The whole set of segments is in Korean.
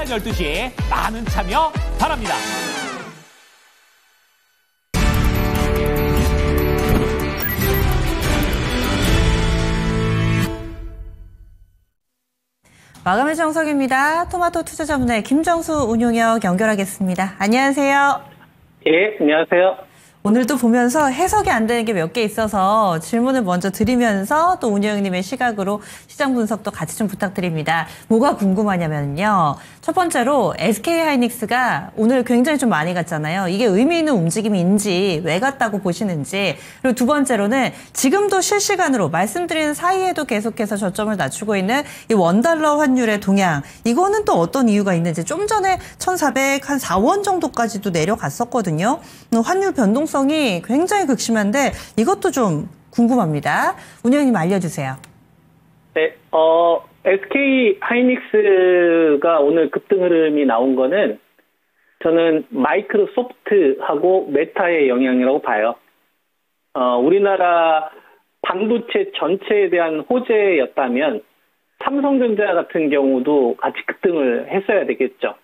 오전 12시 많은 참여 바랍니다. 마감의 정석입니다. 토마토 투자자문의 김정수 운용역 연결하겠습니다. 안녕하세요. 예, 안녕하세요. 오늘도 보면서 해석이 안 되는 게 몇 개 있어서 질문을 먼저 드리면서 또 운영님의 시각으로 시장 분석도 같이 좀 부탁드립니다. 뭐가 궁금하냐면요. 첫 번째로 SK하이닉스가 오늘 굉장히 좀 많이 갔잖아요. 이게 의미 있는 움직임인지 왜 갔다고 보시는지. 그리고 두 번째로는 지금도 실시간으로 말씀드리는 사이에도 계속해서 저점을 낮추고 있는 이 원달러 환율의 동향. 이거는 또 어떤 이유가 있는지 좀 전에 1,404원 정도까지도 내려갔었거든요. 환율 변동성이 굉장히 극심한데 이것도 좀 궁금합니다. 운영님 알려주세요. 네, SK 하이닉스가 오늘 급등 흐름이 나온 거는 저는 마이크로소프트하고 메타의 영향이라고 봐요. 우리나라 반도체 전체에 대한 호재였다면 삼성전자 같은 경우도 같이 급등을 했어야 되겠죠.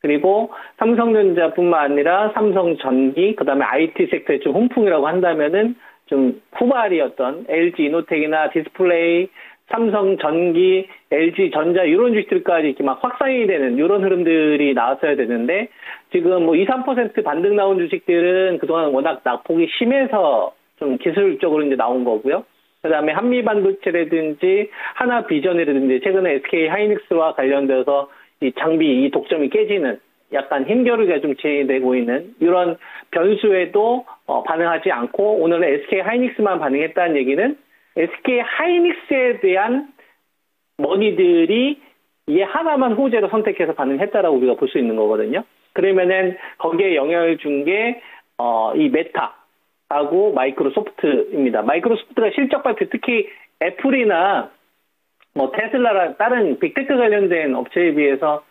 그리고 삼성전자뿐만 아니라 삼성전기, 그다음에 IT 섹터의 좀 홍풍이라고 한다면은 좀 후발이었던 LG 이노텍이나 디스플레이, 삼성전기, LG전자 이런 주식들까지 이렇게 막 확산이 되는 이런 흐름들이 나왔어야 되는데 지금 뭐 2, 3% 반등 나온 주식들은 그동안 워낙 낙폭이 심해서 좀 기술적으로 이제 나온 거고요. 그다음에 한미반도체라든지 하나비전이라든지 최근에 SK 하이닉스와 관련돼서 이 장비 이 독점이 깨지는 약간 힘겨루기가 좀 진행되고 있는 이런 변수에도 반응하지 않고 오늘은 SK 하이닉스만 반응했다는 얘기는 SK 하이닉스에 대한 머니들이 이 하나만 호재로 선택해서 반응했다라고 우리가 볼 수 있는 거거든요. 그러면은 거기에 영향을 준 게 이 메타하고 마이크로소프트입니다. 마이크로소프트가 실적 발표 특히 애플이나 뭐 테슬라랑 다른 빅테크 관련된 업체에 비해서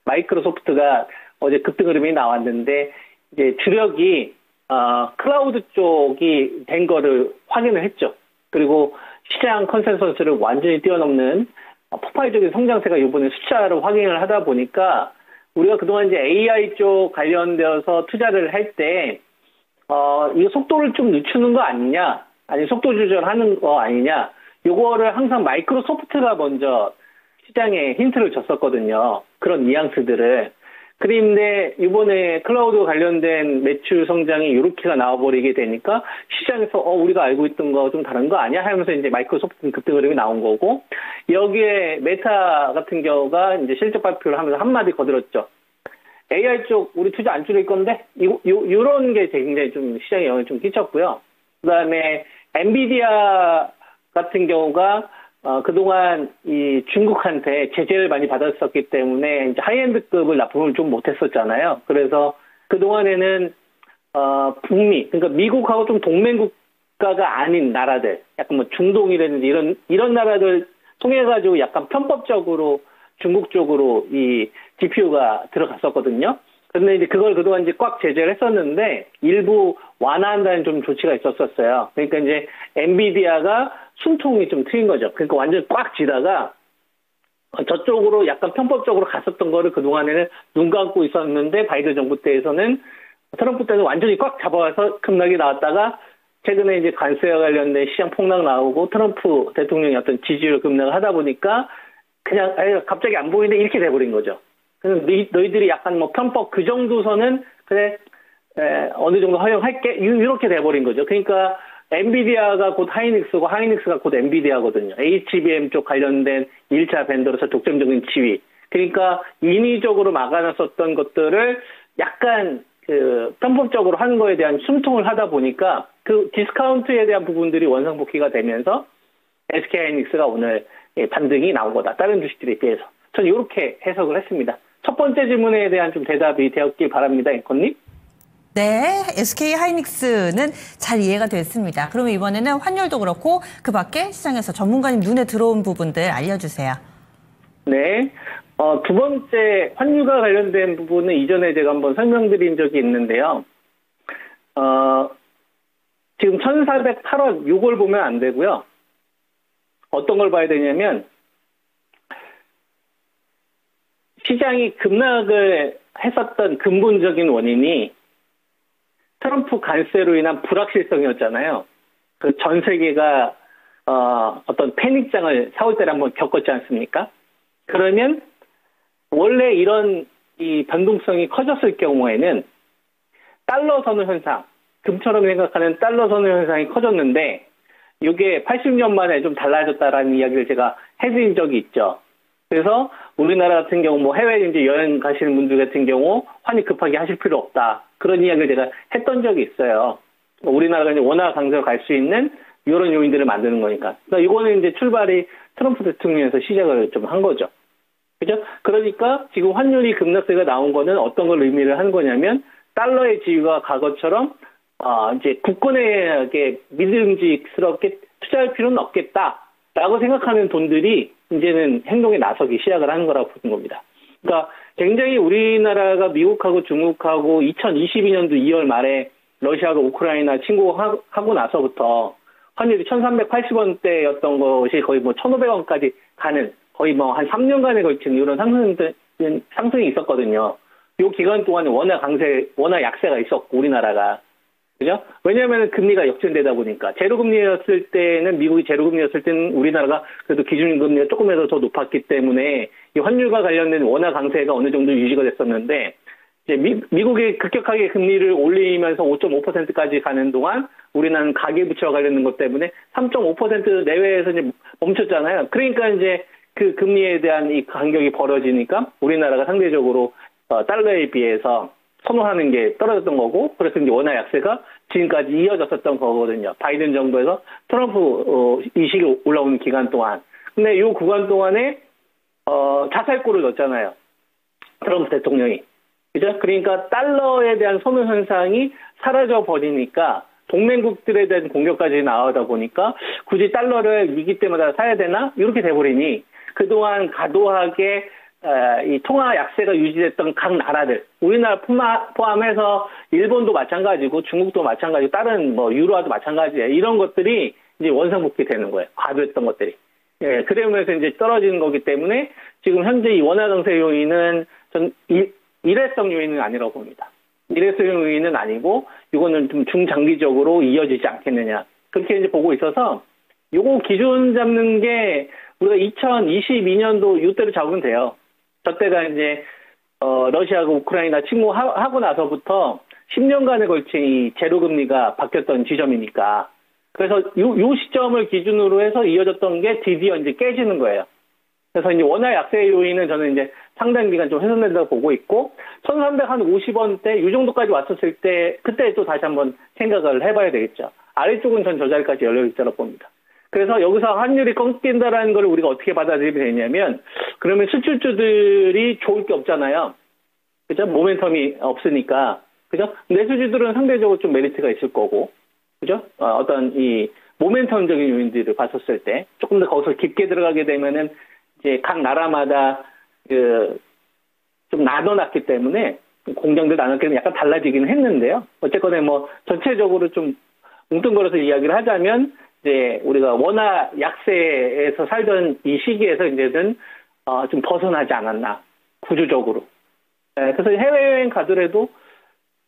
마이크로소프트가 어제 급등 흐름이 나왔는데 이제 주력이 클라우드 쪽이 된 거를 확인을 했죠. 그리고 시장 컨센서스를 완전히 뛰어넘는 폭발적인 성장세가 이번에 숫자로 확인을 하다 보니까 우리가 그동안 이제 AI 쪽 관련되어서 투자를 할 때 이거 속도를 좀 늦추는 거 아니냐, 아니 속도 조절하는 거 아니냐. 요거를 항상 마이크로소프트가 먼저 시장에 힌트를 줬었거든요. 그런 뉘앙스들을. 그런데 이번에 클라우드 관련된 매출 성장이 이렇게가 나와버리게 되니까 시장에서 우리가 알고 있던 거 좀 다른 거 아니야? 하면서 이제 마이크로소프트 급등 흐름이 나온 거고 여기에 메타 같은 경우가 이제 실적 발표를 하면서 한마디 거들었죠. AI 쪽 우리 투자 안 줄일 건데 요런 게 굉장히 좀 시장에 영향을 좀 끼쳤고요. 그다음에 엔비디아 같은 경우가 그동안 이 중국한테 제재를 많이 받았었기 때문에 이제 하이엔드급을 납품을 좀 못했었잖아요. 그래서 그동안에는 북미, 그러니까 미국하고 좀 동맹국가가 아닌 나라들, 약간 뭐 중동이라든지 이런 나라들 통해가지고 약간 편법적으로 중국 쪽으로 이 GPU가 들어갔었거든요. 근데 이제 그걸 그동안 이제 꽉 제재를 했었는데 일부 완화한다는 좀 조치가 있었어요. 그러니까 이제 엔비디아가 숨통이 좀 트인 거죠. 그러니까 완전 꽉 쥐다가 저쪽으로 약간 편법적으로 갔었던 거를 그동안에는 눈 감고 있었는데 바이든 정부 때에서는 트럼프 때는 완전히 꽉 잡아와서 급락이 나왔다가 최근에 이제 관세와 관련된 시장 폭락 나오고 트럼프 대통령이 어떤 지지율 급락을 하다 보니까 그냥 갑자기 안 보이는데 이렇게 돼버린 거죠. 그래서 너희들이 약간 뭐 편법 그 정도서는 그래 어느 정도 허용할게 이렇게 돼버린 거죠. 그러니까 엔비디아가 곧 하이닉스고 하이닉스가 곧 엔비디아거든요. HBM 쪽 관련된 1차 벤더로서 독점적인 지위. 그러니까 인위적으로 막아놨었던 것들을 약간 그 편법적으로 하는 거에 대한 숨통을 하다 보니까 그 디스카운트에 대한 부분들이 원상복귀가 되면서 SK 하이닉스가 오늘 반등이 나온 거다. 다른 주식들에 비해서. 저는 이렇게 해석을 했습니다. 첫 번째 질문에 대한 좀 대답이 되었길 바랍니다. 앵커님. 네, SK 하이닉스는 잘 이해가 됐습니다. 그러면 이번에는 환율도 그렇고 그 밖에 시장에서 전문가님 눈에 들어온 부분들 알려주세요. 네, 두 번째 환율과 관련된 부분은 이전에 제가 한번 설명드린 적이 있는데요. 지금 1,408원 이걸 보면 안 되고요. 어떤 걸 봐야 되냐면 시장이 급락을 했었던 근본적인 원인이 트럼프 관세로 인한 불확실성이었잖아요. 그 전 세계가 어떤 패닉장을 4월 달에 한번 겪었지 않습니까? 그러면 원래 이런 이 변동성이 커졌을 경우에는 달러 선호 현상, 금처럼 생각하는 달러 선호 현상이 커졌는데 이게 80년 만에 좀 달라졌다라는 이야기를 제가 해드린 적이 있죠. 그래서 우리나라 같은 경우 뭐 해외 이제 여행 가시는 분들 같은 경우 환율 급하게 하실 필요 없다. 그런 이야기를 제가 했던 적이 있어요. 우리나라가 이제 원화 강세로 갈 수 있는 이런 요인들을 만드는 거니까. 그러니까 이거는 이제 출발이 트럼프 대통령에서 시작을 좀 한 거죠. 그죠? 그러니까 지금 환율이 급락세가 나온 거는 어떤 걸 의미를 하는 거냐면 달러의 지위가 과거처럼 이제 국권에게 믿음직스럽게 투자할 필요는 없겠다라고 생각하는 돈들이 이제는 행동에 나서기 시작을 하는 거라고 보는 겁니다. 그러니까 굉장히 우리나라가 미국하고 중국하고 2022년도 2월 말에 러시아가 우크라이나 침공하고 나서부터 환율이 1380원대였던 것이 거의 뭐 1500원까지 가는 거의 뭐 한 3년간에 걸친 이런 상승이 있었거든요. 이 기간 동안에 워낙 약세가 있었고, 우리나라가. 그죠? 왜냐하면 금리가 역전되다 보니까. 제로금리였을 때는, 미국이 제로금리였을 때는 우리나라가 그래도 기준금리가 조금이라도 더 높았기 때문에 이 환율과 관련된 원화 강세가 어느 정도 유지가 됐었는데, 이제 미국이 급격하게 금리를 올리면서 5.5%까지 가는 동안 우리나라는 가계부채와 관련된 것 때문에 3.5% 내외에서 이제 멈췄잖아요. 그러니까 이제 그 금리에 대한 이 간격이 벌어지니까 우리나라가 상대적으로 달러에 비해서 선호하는 게 떨어졌던 거고, 그래서 이제 원화 약세가 지금까지 이어졌었던 거거든요. 바이든 정부에서 트럼프 이식이 올라오는 기간 동안. 근데 이 구간 동안에 자살골을 넣었잖아요. 트럼프 대통령이. 그죠? 그러니까 달러에 대한 선호 현상이 사라져 버리니까 동맹국들에 대한 공격까지 나오다 보니까 굳이 달러를 위기 때마다 사야 되나? 이렇게 돼버리니 그동안 과도하게 이 통화 약세가 유지됐던 각 나라들, 우리나라 포함해서 일본도 마찬가지고 중국도 마찬가지고 다른 뭐 유로화도 마찬가지예요. 이런 것들이 이제 원상복귀 되는 거예요. 과도했던 것들이. 예, 그러면서 이제 떨어지는 거기 때문에 지금 현재 이 원화 강세 요인은 전 일회성 요인은 아니라고 봅니다. 일회성 요인은 아니고 이거는 좀 중장기적으로 이어지지 않겠느냐. 그렇게 이제 보고 있어서 요거 기준 잡는 게 우리가 2022년도 이때로 잡으면 돼요. 저때가 이제 러시아가 우크라이나 침공하고 나서부터 10년간에 걸친 이 제로금리가 바뀌었던 지점이니까. 그래서 요 시점을 기준으로 해서 이어졌던 게 드디어 이제 깨지는 거예요. 그래서 이제 원화 약세 요인은 저는 이제 상당 기간 좀 훼손된다고 보고 있고, 1350원대 이 정도까지 왔었을 때, 그때 또 다시 한번 생각을 해봐야 되겠죠. 아래쪽은 전 저 자리까지 열려있다고 봅니다. 그래서 여기서 환율이 꺾인다라는 걸 우리가 어떻게 받아들이면 되냐면, 그러면 수출주들이 좋을 게 없잖아요. 그죠? 모멘텀이 없으니까. 그죠? 내수주들은 상대적으로 좀 메리트가 있을 거고, 그죠? 어떤 이 모멘텀적인 요인들을 봤었을 때, 조금 더 거기서 깊게 들어가게 되면은, 이제 각 나라마다 좀 나눠놨기 때문에 공장들 나눴기 때문에 약간 달라지긴 했는데요. 어쨌거나 뭐 전체적으로 좀 뭉뚱그려서 이야기를 하자면 이제 우리가 원화 약세에서 살던 이 시기에서 이제는 좀 벗어나지 않았나, 구조적으로. 네, 그래서 해외여행 가더라도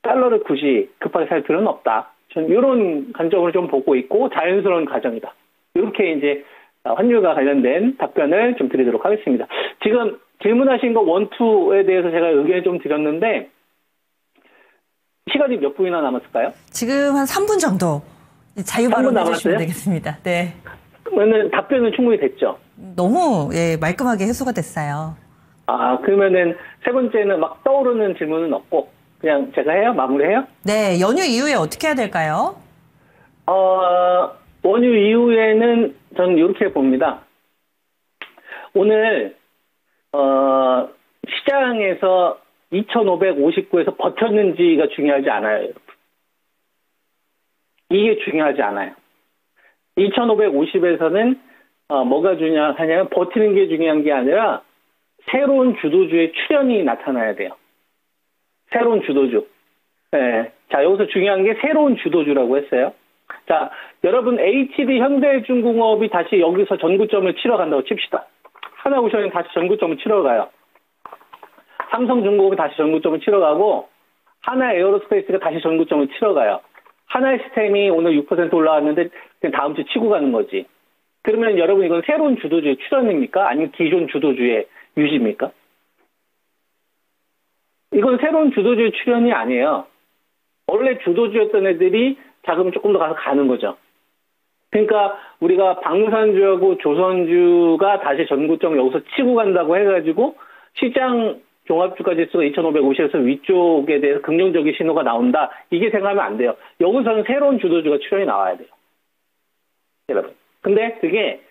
달러를 굳이 급하게 살 필요는 없다. 전 이런 관점으로 좀 보고 있고 자연스러운 과정이다. 이렇게 이제 환율과 관련된 답변을 좀 드리도록 하겠습니다. 지금 질문하신 거 1, 2에 대해서 제가 의견을 좀 드렸는데 시간이 몇 분이나 남았을까요? 지금 한 3분 정도 자유발언 해주시면 되겠습니다. 네. 그러면 답변은 충분히 됐죠? 너무 말끔하게 해소가 됐어요. 그러면은 세 번째는 막 떠오르는 질문은 없고 그냥 제가 해요? 마무리해요? 네. 연휴 이후에 어떻게 해야 될까요? 연휴 이후에는 저는 이렇게 봅니다. 오늘 시장에서 2559에서 버텼는지가 중요하지 않아요. 이게 중요하지 않아요. 2550에서는 뭐가 중요하냐면 버티는 게 중요한 게 아니라 새로운 주도주의 출현이 나타나야 돼요. 새로운 주도주. 네. 자, 여기서 중요한 게 새로운 주도주라고 했어요. 자, 여러분 HD 현대중공업이 다시 여기서 전구점을 치러 간다고 칩시다. 하나오션이 다시 전구점을 치러 가요. 삼성중공업이 다시 전고점을 치러 가고 하나 에어로스페이스가 다시 전고점을 치러 가요. 하나 시스템이 오늘 6% 올라왔는데 그냥 다음 주 치고 가는 거지. 그러면 여러분 이건 새로운 주도주의 출현입니까? 아니면 기존 주도주의 유지입니까? 이건 새로운 주도주의 출현이 아니에요. 원래 주도주였던 애들이 자금 조금 더 가서 가는 거죠. 그러니까 우리가 방산주하고 조선주가 다시 전고점 여기서 치고 간다고 해가지고 시장 종합주가 지수가 2,550에서 위쪽에 대해서 긍정적인 신호가 나온다. 이게 생각하면 안 돼요. 여기서는 새로운 주도주가 출현이 나와야 돼요. 여러분. 근데 그게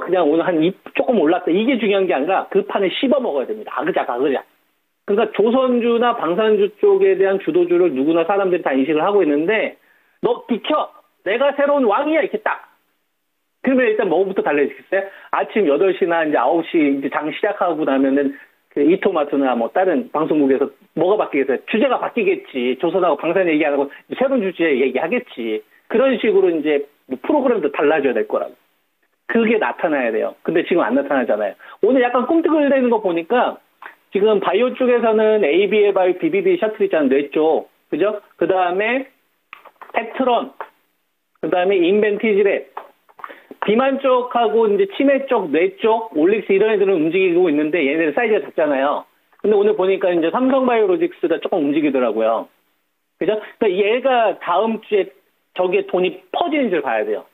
그냥 오늘 조금 올랐다. 이게 중요한 게 아니라 그 판을 씹어 먹어야 됩니다. 아그작. 그러니까 조선주나 방산주 쪽에 대한 주도주를 누구나 사람들이 다 인식을 하고 있는데 너 비켜! 내가 새로운 왕이야! 이렇게 딱. 그러면 일단 뭐부터 달라지겠어요? 아침 8시나 이제 9시 이제 장 시작하고 나면은 그 이토마토나 뭐 다른 방송국에서 뭐가 바뀌겠어요? 주제가 바뀌겠지. 조선하고 방산 얘기 안 하고 새로운 주제 얘기하겠지. 그런 식으로 이제 뭐 프로그램도 달라져야 될 거라고. 그게 나타나야 돼요. 근데 지금 안 나타나잖아요. 오늘 약간 꿈틀거리는 거 보니까 지금 바이오 쪽에서는 ABA 바이오, BBB 셔틀 있잖아요. 뇌 쪽. 그죠? 그 다음에 팩트론. 그 다음에 인벤티지랩. 비만 쪽하고 이제 치매 쪽, 뇌 쪽, 올릭스 이런 애들은 움직이고 있는데 얘네들 사이즈가 작잖아요. 근데 오늘 보니까 이제 삼성바이오로직스가 조금 움직이더라고요. 그죠? 그러니까 얘가 다음 주에 저기에 돈이 퍼지는지를 봐야 돼요.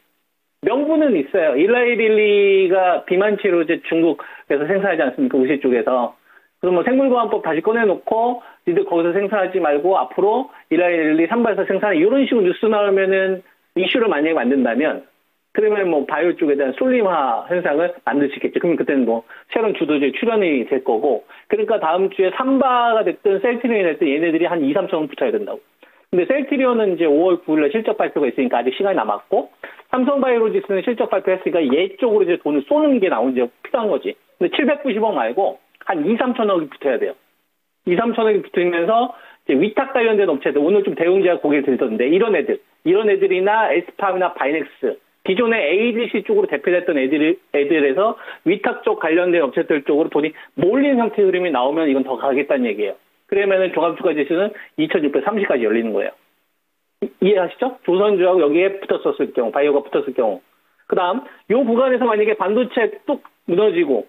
명분은 있어요. 일라이릴리가 비만 치료제 중국에서 생산하지 않습니까? 우시 쪽에서. 그럼 뭐 생물보안법 다시 꺼내놓고 니들 거기서 생산하지 말고 앞으로 일라이릴리 산발사 생산해 이런 식으로 뉴스 나오면은 이슈를 만약에 만든다면 그러면 뭐 바이오 쪽에 대한 솔림화 현상을 만들 수 있겠죠. 그러면 그때는 뭐 새로운 주도주의 출현이 될 거고 그러니까 다음 주에 삼바가 됐든 셀트리온이 됐든 얘네들이 한 2, 3천 원 붙어야 된다고. 근데 셀트리온은 이제 5월 9일에 실적 발표가 있으니까 아직 시간이 남았고 삼성바이오로직스는 실적 발표했으니까 얘 쪽으로 이제 돈을 쏘는 게 나오는지 필요한 거지. 근데 790억 말고 한 2, 3천억이 붙어야 돼요. 2, 3천억이 붙으면서 이제 위탁 관련된 업체들, 오늘 좀 대웅제가 고개를 들던데, 이런 애들이나 에스팜이나 바이넥스, 기존의 ADC 쪽으로 대표됐던 애들에서 위탁 쪽 관련된 업체들 쪽으로 돈이 몰린 형태의 흐름이 나오면 이건 더 가겠다는 얘기예요. 그러면은 종합주가 지수는 2630까지 열리는 거예요. 이해하시죠? 조선주하고 여기에 붙었을 경우, 바이오가 붙었을 경우. 그 다음, 요 구간에서 만약에 반도체 뚝 무너지고,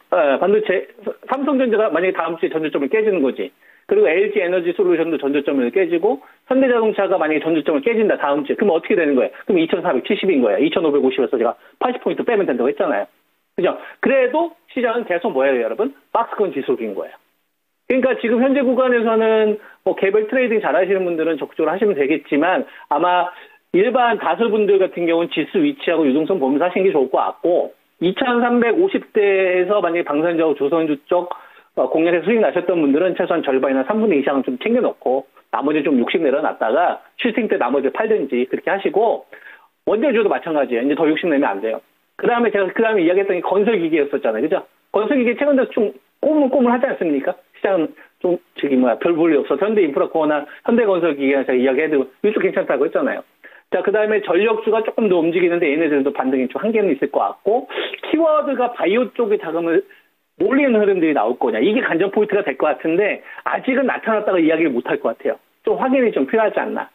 반도체, 삼성전자가 만약에 다음 주에 전저점을 깨지는 거지. 그리고 LG 에너지 솔루션도 전저점을 깨지고, 현대자동차가 만약에 전저점을 깨진다, 다음 주에. 그럼 어떻게 되는 거예요? 그럼 2470인 거예요. 2550에서 제가 80포인트 빼면 된다고 했잖아요. 그죠? 그래도 시장은 계속 뭐예요, 여러분? 박스권 지속인 거예요. 그러니까 지금 현재 구간에서는 뭐 개별 트레이딩 잘 하시는 분들은 적극적으로 하시면 되겠지만 아마 일반 다수분들 같은 경우는 지수 위치하고 유동성 보면서 하시는 게 좋을 것 같고 2350대에서 만약에 방산주하고 조선주 쪽 공략에서 수익 나셨던 분들은 최소한 절반이나 3분의 2 이상은 좀 챙겨놓고 나머지 좀 60 내려놨다가 슈팅 때 나머지 팔든지 그렇게 하시고 원자주도 마찬가지예요. 이제 더 60 내면 안 돼요. 그 다음에 제가 이야기했던 게 건설기계였었잖아요. 그죠? 건설기계 최근 들어서 좀 꼬물꼬물하지 않습니까? 시장은 좀 별 볼 일 없어서 현대인프라코어나 현대건설기계나 제가 이야기해도 이쪽 괜찮다고 했잖아요. 자, 그 다음에 전력주가 조금 더 움직이는데 얘네들도 반등이 좀 한계는 있을 것 같고 키워드가 바이오 쪽에 자금을 몰리는 흐름들이 나올 거냐. 이게 관전 포인트가 될 것 같은데 아직은 나타났다고 이야기를 못할 것 같아요. 좀 확인이 좀 필요하지 않나.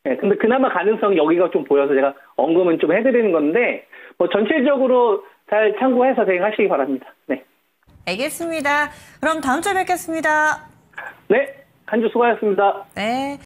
네, 근데 그나마 가능성 여기가 좀 보여서 제가 언급은 좀 해드리는 건데 뭐 전체적으로 잘 참고해서 대응하시기 바랍니다. 네. 알겠습니다. 그럼 다음 주에 뵙겠습니다. 네, 한 주 수고하셨습니다. 네.